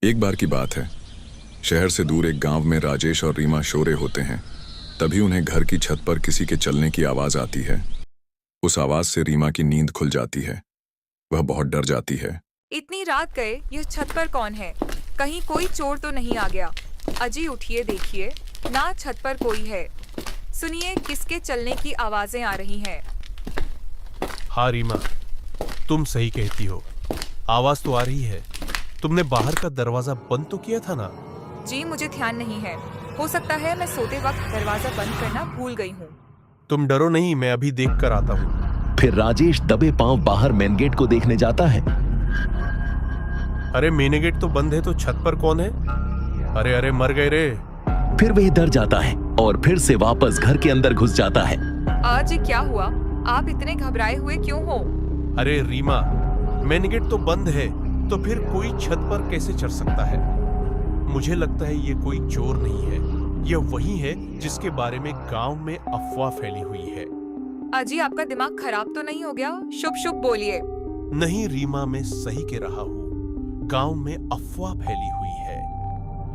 एक बार की बात है, शहर से दूर एक गांव में राजेश और रीमा सो रहे होते हैं। तभी उन्हें घर की छत पर किसी के चलने की आवाज आती है। उस आवाज से रीमा की नींद खुल जाती है। वह बहुत डर जाती है। इतनी रात गए, यह छत पर कौन है? कहीं कोई चोर तो नहीं आ गया? अजी उठिए, देखिए ना, छत पर कोई है। सुनिए, किसके चलने की आवाजें आ रही हैं। हाँ रीमा, तुम सही कहती हो, आवाज तो आ रही है। तुमने बाहर का दरवाजा बंद तो किया था ना? जी मुझे ध्यान नहीं है, हो सकता है मैं सोते वक्त दरवाजा बंद करना भूल गई हूँ। तुम डरो नहीं, मैं अभी देख कर आता हूँ। फिर राजेश दबे पांव बाहर मेन गेट को देखने जाता है। अरे मेन गेट तो बंद है, तो छत पर कौन है? अरे अरे, मर गए रे। फिर वह डर जाता है और फिर से वापस घर के अंदर घुस जाता है। आज ये क्या हुआ? आप इतने घबराए हुए क्यों हो? अरे रीमा, मेन गेट तो बंद है, तो फिर कोई छत पर कैसे चढ़ सकता है? मुझे लगता है ये कोई चोर नहीं है, यह वही है जिसके बारे में गांव में अफवाह फैली हुई है। अजी आपका दिमाग खराब तो नहीं हो गया? शुभ शुभ बोलिए। नहीं रीमा, मैं सही कह रहा हूँ, गांव में अफवाह फैली हुई है।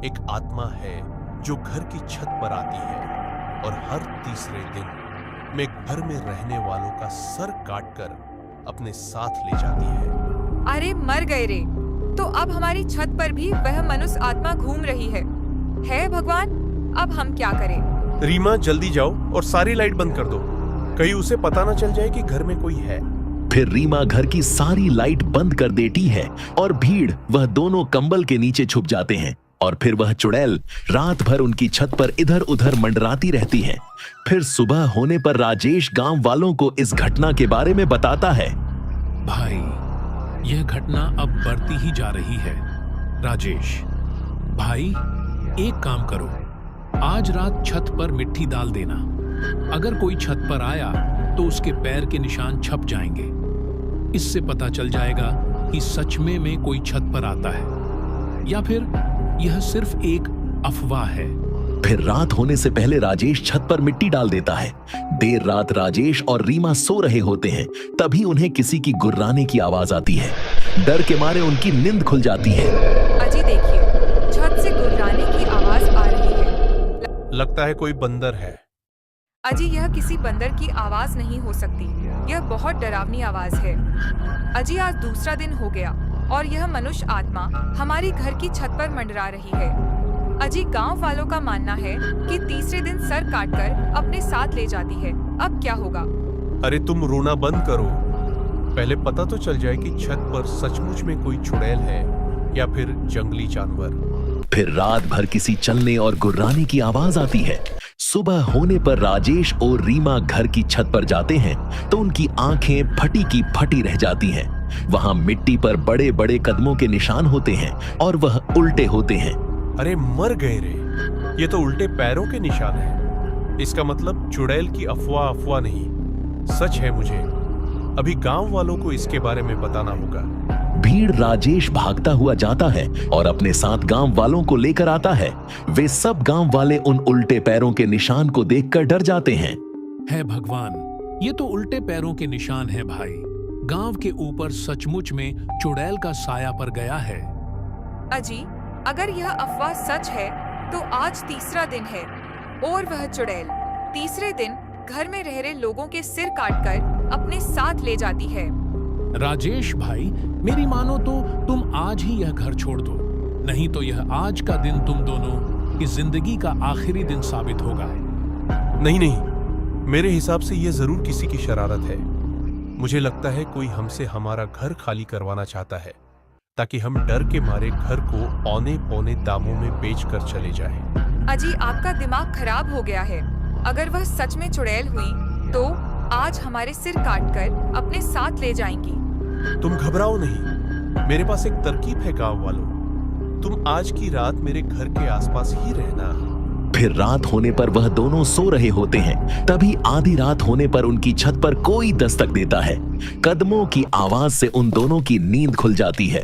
एक आत्मा है जो घर की छत पर आती है और हर तीसरे दिन में घर में रहने वालों का सर काटकर अपने साथ ले जाती है। अरे मर गए रे, तो अब हमारी छत पर भी वह मनुष्य आत्मा घूम रही है भगवान, अब हम क्या करें? रीमा जल्दी जाओ और सारी लाइट बंद कर दो, कहीं उसे पता ना चल जाए कि घर में कोई है। फिर रीमा घर की सारी लाइट बंद कर देती है और भीड़ वह दोनों कंबल के नीचे छुप जाते हैं। और फिर वह चुड़ैल रात भर उनकी छत पर इधर उधर मंडराती रहती है। फिर सुबह होने पर राजेश गांव वालों को इस घटना के बारे में बताता है। भाई, यह घटना अब बढ़ती ही जा रही है। राजेश भाई, एक काम करो, आज रात छत पर मिट्टी डाल देना। अगर कोई छत पर आया तो उसके पैर के निशान छप जाएंगे। इससे पता चल जाएगा कि सच में कोई छत पर आता है या फिर यह सिर्फ एक अफवाह है। फिर रात होने से पहले राजेश छत पर मिट्टी डाल देता है। देर रात राजेश और रीमा सो रहे होते हैं, तभी उन्हें किसी की गुर्राने की आवाज आती है। डर के मारे उनकी नींद खुल जाती है। अजी देखिए, छत से गुर्राने की आवाज आ रही है। लगता है कोई बंदर है। अजी यह किसी बंदर की आवाज नहीं हो सकती, यह बहुत डरावनी आवाज है। अजी आज दूसरा दिन हो गया और यह मनुष्य आत्मा हमारी घर की छत पर मंडरा रही है। अजी गांव वालों का मानना है कि तीसरे दिन सर काटकर अपने साथ ले जाती है। अब क्या होगा? अरे तुम रोना बंद करो, पहले पता तो चल जाए कि छत पर सचमुच में कोई चुड़ैल है या फिर जंगली जानवर। फिर रात भर किसी चलने और गुर्राने की आवाज आती है। सुबह होने पर राजेश और रीमा घर की छत पर जाते हैं तो उनकी आंखें फटी की फटी रह जाती हैं। वहां मिट्टी पर बड़े बड़े कदमों के निशान होते हैं और वह उल्टे होते हैं। अरे मर गए रे, ये तो उल्टे पैरों के निशान है। इसका मतलब चुड़ैल की अफवाह नहीं, सच है। मुझे अभी गांव वालों को इसके बारे में बताना होगा। भीड़ राजेश भागता हुआ जाता है और अपने साथ गांव वालों को लेकर आता है। वे सब गांव वाले उन उल्टे पैरों के निशान को देखकर डर जाते हैं। है भगवान, ये तो उल्टे पैरों के निशान हैं भाई। गांव के ऊपर सचमुच में चुड़ैल का साया पर गया है। अजी अगर यह अफवाह सच है तो आज तीसरा दिन है और वह चुड़ैल तीसरे दिन घर में रह रहे लोगों के सिर काटकर अपने साथ ले जाती है। राजेश भाई, मेरी मानो तो तुम आज ही यह घर छोड़ दो, नहीं तो यह आज का दिन तुम दोनों की जिंदगी का आखिरी दिन साबित होगा। नहीं, मेरे हिसाब से यह जरूर किसी की शरारत है। मुझे लगता है कोई हमसे हमारा घर खाली करवाना चाहता है ताकि हम डर के मारे घर को औने पौने दामों में बेचकर चले जाएं। अजी आपका दिमाग खराब हो गया है। अगर वह सच में चुड़ैल हुई तो आज हमारे सिर काटकर अपने साथ ले जाएंगी। तुम घबराओ नहीं, मेरे पास एक तरकीब है गांव वालों। तुम आज की रात मेरे घर के आसपास ही रहना। फिर रात होने पर वह दोनों सो रहे होते हैं, तभी आधी रात होने पर उनकी छत पर कोई दस्तक देता है। कदमों की आवाज से उन दोनों की नींद खुल जाती है।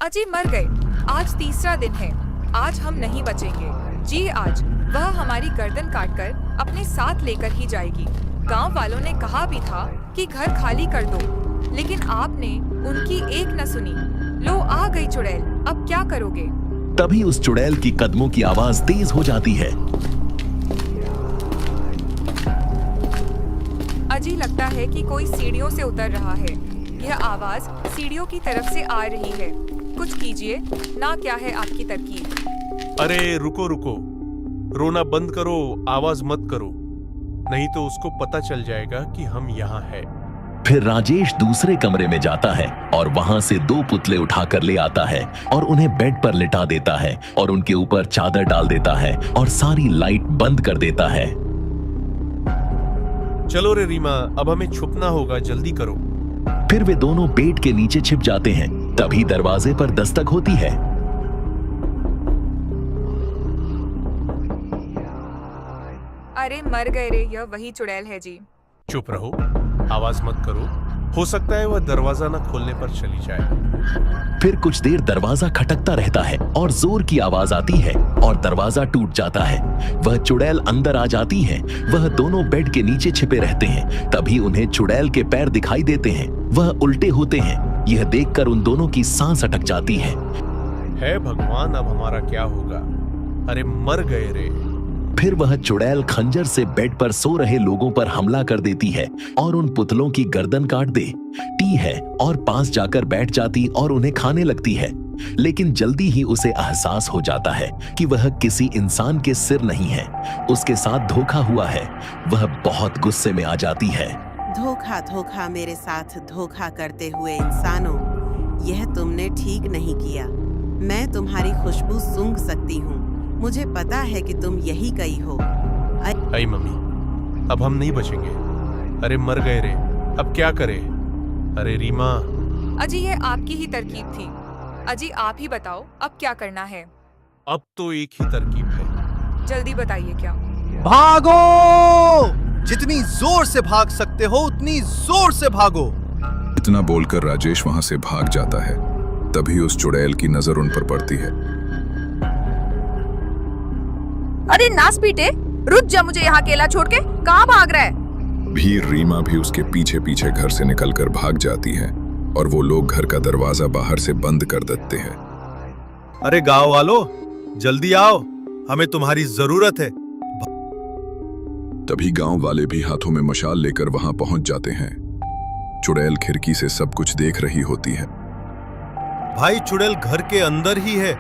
अजी मर गए, आज तीसरा दिन है, आज हम नहीं बचेंगे। जी आज वह हमारी गर्दन काटकर अपने साथ लेकर ही जाएगी। गांव वालों ने कहा भी था कि घर खाली कर दो, लेकिन आपने उनकी एक न सुनी। लो आ गई चुड़ैल, अब क्या करोगे? तभी उस चुड़ैल की कदमों की आवाज तेज हो जाती है। अजी लगता है कि कोई सीढ़ियों से उतर रहा है। यह आवाज सीढ़ियों की तरफ से आ रही है। कुछ कीजिए ना, क्या है आपकी तरकीब? अरे रुको रुको, रोना बंद करो, आवाज मत करो, नहीं तो उसको पता चल जाएगा कि हम यहाँ हैं। फिर राजेश दूसरे कमरे में जाता है और वहां से 2 पुतले उठाकर ले आता है और उन्हें बेड पर लिटा देता है और उनके ऊपर चादर डाल देता है और सारी लाइट बंद कर देता है। चलो रे रीमा, अब हमें छुपना होगा, जल्दी करो। फिर वे दोनों बेड के नीचे छिप जाते हैं। तभी दरवाजे पर दस्तक होती है। अरे मर गए रे, यह वही चुड़ैल है जी। चुप रहो, आवाज मत करो, हो सकता है वह दरवाजा न खोलने पर चली जाए। फिर कुछ देर दरवाजा खटकता रहता है और जोर की आवाज आती है और दरवाजा टूट जाता है। वह चुड़ैल अंदर आ जाती है। वह दोनों बेड के नीचे छिपे रहते हैं। तभी उन्हें चुड़ैल के पैर दिखाई देते हैं। वह उल्टे होते हैं। यह देखकर उन दोनों की सांस अटक जाती है। हे भगवान, अब हमारा क्या होगा? अरे मर गए रे। फिर वह चुड़ैल खंजर से बेड पर सो रहे लोगों पर हमला कर देती है और उन पुतलों की गर्दन काट देती है और पास जाकर बैठ जाती और उन्हें खाने लगती है। लेकिन जल्दी ही उसे एहसास हो जाता है कि वह किसी इंसान के सिर नहीं है। उसके साथ धोखा हुआ है। वह बहुत गुस्से में आ जाती है। धोखा धोखा मेरे साथ धोखा करते हुए इंसानों, यह तुमने ठीक नहीं किया। मैं तुम्हारी खुशबू सूंघ सकती हूँ। मुझे पता है कि तुम यही गई हो। आई मम्मी, अब हम नहीं बचेंगे। अरे मर गए रे, अब क्या करें? अरे रीमा। अजी ये आपकी ही तरकीब थी। अजी आप ही बताओ अब क्या करना है? अब तो एक ही तरकीब है। जल्दी बताइए क्या? भागो! जितनी जोर से भाग सकते हो उतनी जोर से भागो। इतना बोलकर राजेश वहां से भाग जाता है। तभी उस चुड़ैल की नजर उन पर पड़ती है। अरे नास पीटे, रुक जा, मुझे यहाँ अकेला छोड़ के कहाँ भाग रहा है? भीड़ रीमा भी उसके पीछे पीछे घर से निकलकर भाग जाती है और वो लोग घर का दरवाजा बाहर से बंद कर देते हैं। अरे गांव वालों, जल्दी आओ, हमें तुम्हारी जरूरत है। तभी गांव वाले भी हाथों में मशाल लेकर वहां पहुंच जाते हैं। चुड़ैल खिड़की से सब कुछ देख रही होती है। भाई चुड़ैल घर के अंदर ही है,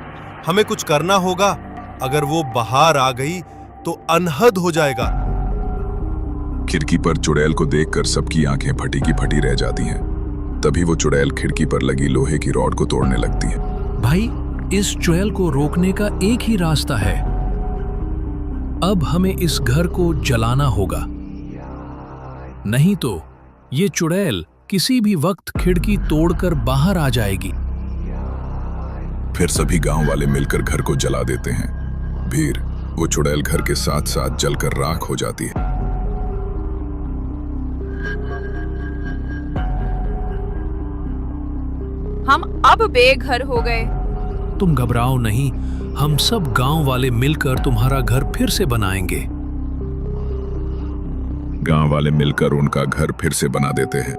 हमें कुछ करना होगा। अगर वो बाहर आ गई तो अनहद हो जाएगा। खिड़की पर चुड़ैल को देखकर सबकी आंखें फटी की फटी रह जाती हैं। तभी वो चुड़ैल खिड़की पर लगी लोहे की रॉड को तोड़ने लगती है। भाई, इस चुड़ैल को रोकने का एक ही रास्ता है। अब हमें इस घर को जलाना होगा, नहीं तो ये चुड़ैल किसी भी वक्त खिड़की तोड़कर बाहर आ जाएगी। फिर सभी गांव वाले मिलकर घर को जला देते हैं। भीड़ वो चुड़ैल घर के साथ साथ जलकर राख हो जाती है। हम अब बेघर हो गए। तुम घबराओ नहीं, हम सब गांव वाले मिलकर तुम्हारा घर फिर से बनाएंगे। गांव वाले मिलकर उनका घर फिर से बना देते हैं।